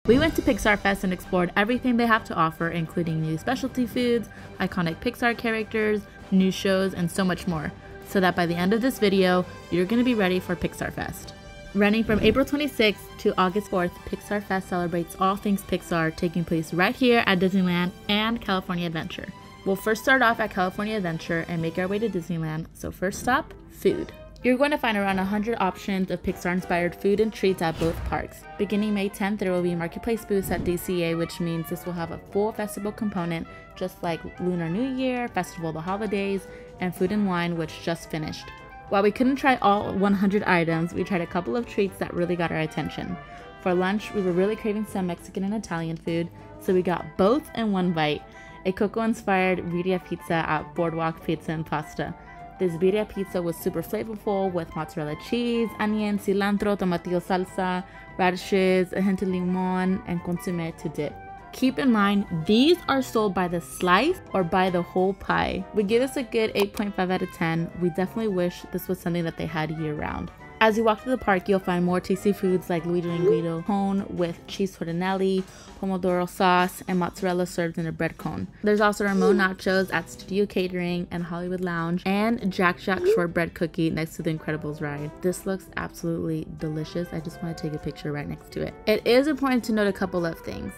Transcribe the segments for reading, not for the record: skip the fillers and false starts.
We went to Pixar Fest and explored everything they have to offer, including new specialty foods, iconic Pixar characters, new shows, and so much more, so that by the end of this video, you're going to be ready for Pixar Fest. Running from April 26th to August 4th, Pixar Fest celebrates all things Pixar, taking place right here at Disneyland and California Adventure. We'll first start off at California Adventure and make our way to Disneyland, so first stop, food. You're going to find around 100 options of Pixar-inspired food and treats at both parks. Beginning May 10th, there will be marketplace booths at DCA, which means this will have a full festival component, just like Lunar New Year, Festival of the Holidays, and Food and Wine, which just finished. While we couldn't try all 100 items, we tried a couple of treats that really got our attention. For lunch, we were really craving some Mexican and Italian food, so we got both in one bite. A cocoa-inspired birria pizza at Boardwalk Pizza and Pasta. This birria pizza was super flavorful with mozzarella cheese, onion, cilantro, tomatillo salsa, radishes, a hint of limon, and consomme to dip. Keep in mind, these are sold by the slice or by the whole pie. We give this a good 8.5 out of 10. We definitely wish this was something that they had year-round. As you walk through the park, you'll find more tasty foods like Luigi and Guido cone with cheese tortellini, pomodoro sauce, and mozzarella served in a bread cone. There's also Ramon nachos at Studio Catering and Hollywood Lounge, and Jack Jack shortbread cookie next to the Incredibles ride. This looks absolutely delicious. I just want to take a picture right next to it. It is important to note a couple of things.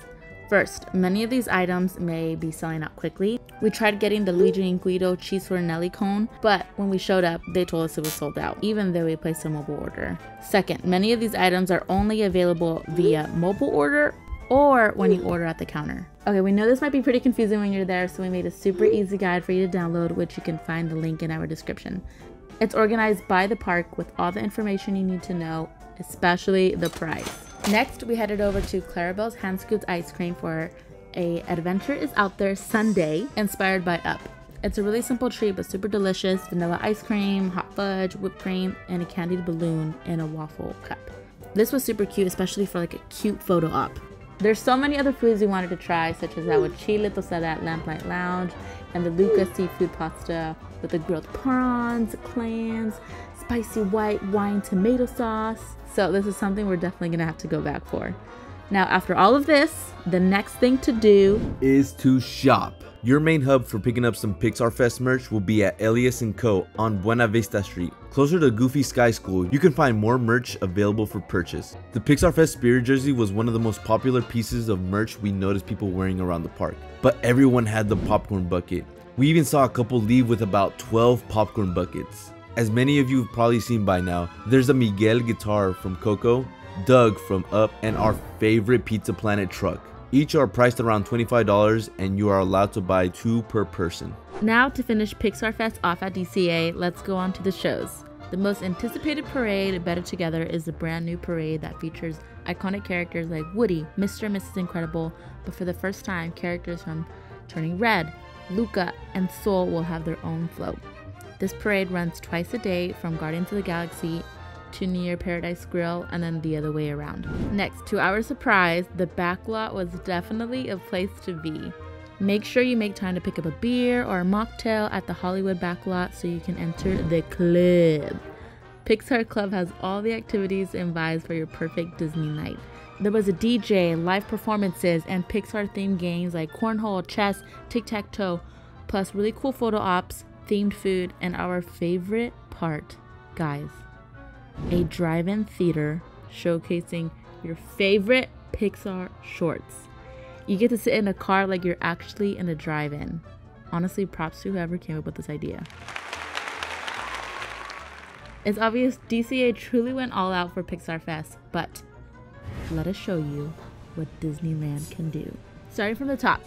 First, many of these items may be selling out quickly. We tried getting the Luigi and Guido cheese tortellini cone, but when we showed up, they told us it was sold out, even though we placed a mobile order. Second, many of these items are only available via mobile order or when you order at the counter. Okay, we know this might be pretty confusing when you're there, so we made a super easy guide for you to download, which you can find the link in our description. It's organized by the park with all the information you need to know, especially the price. Next, we headed over to Clarabelle's Hand Scoops Ice Cream for a Adventure is Out There Sundae inspired by Up. It's a really simple treat but super delicious. Vanilla ice cream, hot fudge, whipped cream, and a candied balloon in a waffle cup. This was super cute, especially for like a cute photo op. There's so many other foods we wanted to try, such as our chile tostada at Lamplight Lounge and the Luca seafood pasta with the grilled prawns, clams, spicy white wine tomato sauce. So this is something we're definitely gonna have to go back for. Now, after all of this, the next thing to do is to shop. Your main hub for picking up some Pixar Fest merch will be at Elias & Co. on Buena Vista Street. Closer to Goofy Sky School, you can find more merch available for purchase. The Pixar Fest Spirit jersey was one of the most popular pieces of merch we noticed people wearing around the park. But everyone had the popcorn bucket. We even saw a couple leave with about 12 popcorn buckets. As many of you have probably seen by now, there's a Miguel guitar from Coco, Doug from Up, and our favorite Pizza Planet truck. Each are priced around $25 and you are allowed to buy 2 per person. Now, to finish Pixar Fest off at DCA, let's go on to the shows. The most anticipated parade, Better Together, is the brand new parade that features iconic characters like Woody, Mr. and Mrs. Incredible, but for the first time, characters from Turning Red, Luca, and Soul will have their own float. This parade runs twice a day from Guardians of the Galaxy to near Paradise Grill and then the other way around. Next, to our surprise, the backlot was definitely a place to be. Make sure you make time to pick up a beer or a mocktail at the Hollywood backlot so you can enter the club. Pixar Club has all the activities and vibes for your perfect Disney night. There was a DJ, live performances, and Pixar-themed games like cornhole, chess, tic-tac-toe, plus really cool photo ops, themed food, and our favorite part, guys, a drive-in theater showcasing your favorite Pixar shorts. You get to sit in a car like you're actually in a drive-in. Honestly, props to whoever came up with this idea. It's obvious DCA truly went all out for Pixar Fest, but let us show you what Disneyland can do. Starting from the top,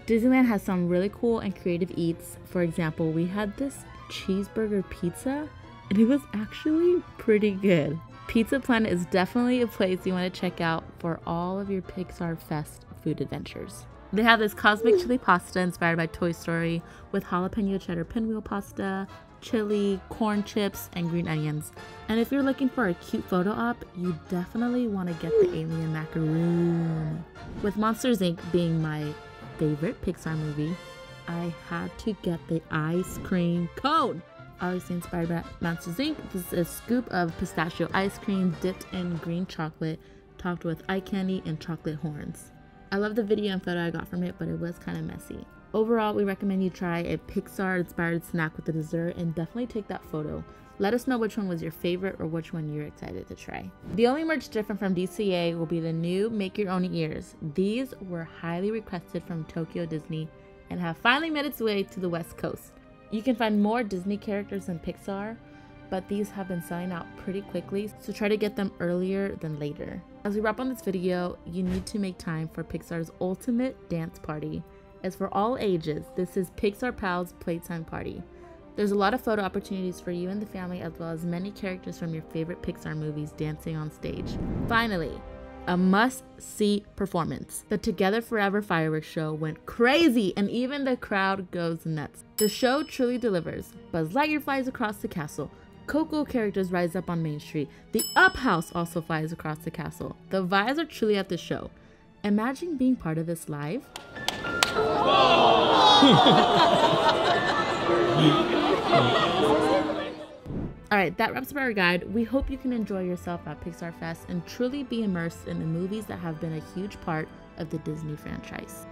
Disneyland has some really cool and creative eats. For example, we had this cheeseburger pizza, and it was actually pretty good. Pizza Planet is definitely a place you want to check out for all of your Pixar Fest food adventures. They have this cosmic chili pasta inspired by Toy Story with jalapeno cheddar pinwheel pasta, chili, corn chips, and green onions. And if you're looking for a cute photo op, you definitely want to get the alien macaroon. With Monsters Inc. being my favorite Pixar movie, I had to get the ice cream cone. Obviously inspired by Monsters Inc. This is a scoop of pistachio ice cream dipped in green chocolate, topped with eye candy and chocolate horns. I love the video and photo I got from it, but it was kind of messy. Overall, we recommend you try a Pixar-inspired snack with the dessert and definitely take that photo. Let us know which one was your favorite or which one you're excited to try. The only merch different from DCA will be the new Make Your Own ears. These were highly requested from Tokyo Disney and have finally made its way to the West Coast. You can find more Disney characters than Pixar, but these have been selling out pretty quickly, so try to get them earlier than later. As we wrap on this video, you need to make time for Pixar's ultimate dance party. As for all ages, this is Pixar Pals Playtime Party. There's a lot of photo opportunities for you and the family, as well as many characters from your favorite Pixar movies dancing on stage. Finally, a must-see performance. The Together Forever fireworks show went crazy, and even the crowd goes nuts. The show truly delivers. Buzz Lightyear flies across the castle. Coco characters rise up on Main Street. The Up House also flies across the castle. The vibes are truly at the show. Imagine being part of this live. Alright, that wraps up our guide. We hope you can enjoy yourself at Pixar Fest and truly be immersed in the movies that have been a huge part of the Disney franchise.